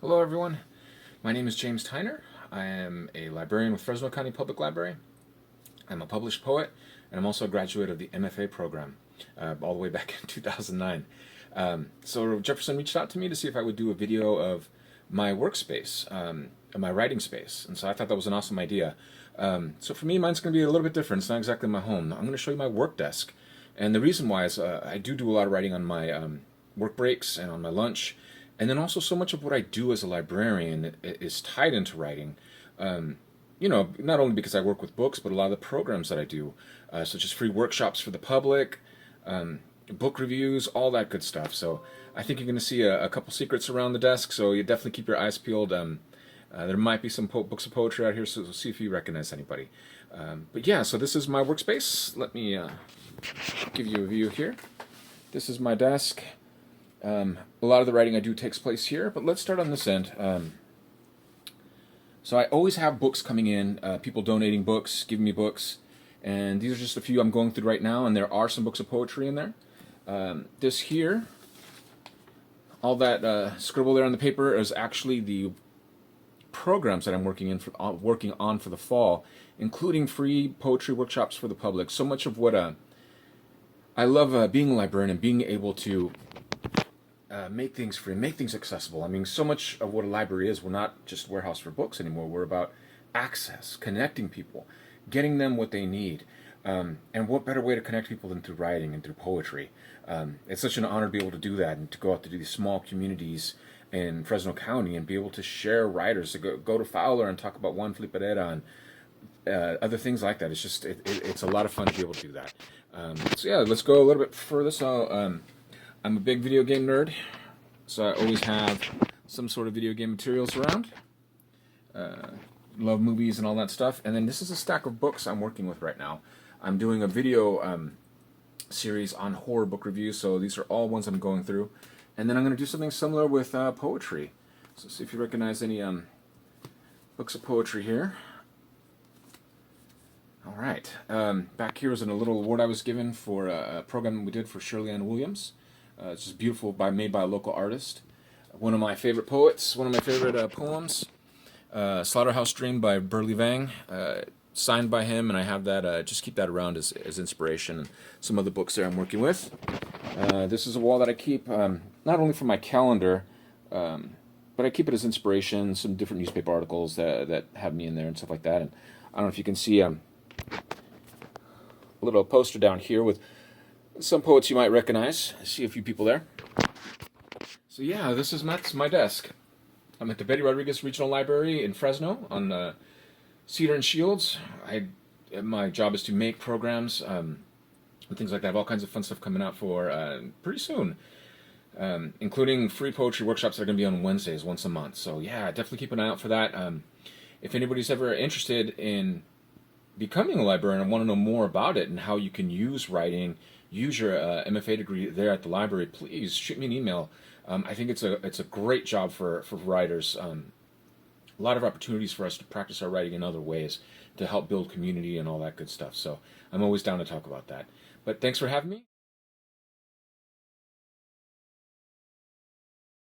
Hello everyone, my name is James Tyner. I am a librarian with Fresno County Public Library. I'm a published poet, and I'm also a graduate of the MFA program, all the way back in 2009. So Jefferson reached out to me to see if I would do a video of my workspace, my writing space, and so I thought that was an awesome idea. So for me, mine's going to be a little bit different. It's not exactly my home. I'm going to show you my work desk, and the reason why is I do a lot of writing on my work breaks and on my lunch. And then also so much of what I do as a librarian is tied into writing. Not only because I work with books, but a lot of the programs that I do, such as free workshops for the public, book reviews, all that good stuff. So I think you're going to see a couple secrets around the desk, so you definitely keep your eyes peeled. There might be some books of poetry out here, so we'll see if you recognize anybody. But yeah, so this is my workspace. Let me give you a view here. This is my desk. A lot of the writing I do takes place here, but let's start on this end. So I always have books coming in, people donating books, giving me books, and these are just a few I'm going through right now, and there are some books of poetry in there. This here, all that scribble there on the paper is actually the programs that I'm working on for the fall, including free poetry workshops for the public. So much of what I love being a librarian and being able to make things free, make things accessible. I mean, so much of what a library is, we're not just a warehouse for books anymore. We're about access, connecting people, getting them what they need. And what better way to connect people than through writing and through poetry? It's such an honor to be able to do that and to go out to do these small communities in Fresno County and be able to share writers, to go to Fowler and talk about Juan Fliperera and other things like that. It's just, it's a lot of fun to be able to do that. So yeah, let's go a little bit further. So I'm a big video game nerd, so I always have some sort of video game materials around. Love movies and all that stuff. And then this is a stack of books I'm working with right now. I'm doing a video series on horror book reviews, so these are all ones I'm going through. And then I'm going to do something similar with poetry. So see if you recognize any books of poetry here. All right. Back here is a little award I was given for a program we did for Shirley Ann Williams. It's just beautiful, made by a local artist. One of my favorite poets, one of my favorite poems, Slaughterhouse Dream by Burley Vang, signed by him, and I have that, just keep that around as inspiration. And some other books there I'm working with. This is a wall that I keep, not only for my calendar, but I keep it as inspiration, some different newspaper articles that have me in there and stuff like that. And I don't know if you can see a little poster down here with some poets you might recognize. I see a few people there. So yeah, this is my desk. I'm at the Betty Rodriguez Regional Library in Fresno on Cedar and Shields. My job is to make programs and things like that. I have all kinds of fun stuff coming out for pretty soon, including free poetry workshops that are going to be on Wednesdays, once a month. So yeah, definitely keep an eye out for that. If anybody's ever interested in becoming a librarian and want to know more about it and how you can use writing, use your MFA degree there at the library, please shoot me an email. I think it's a great job for writers. A lot of opportunities for us to practice our writing in other ways to help build community and all that good stuff. So I'm always down to talk about that. But thanks for having me.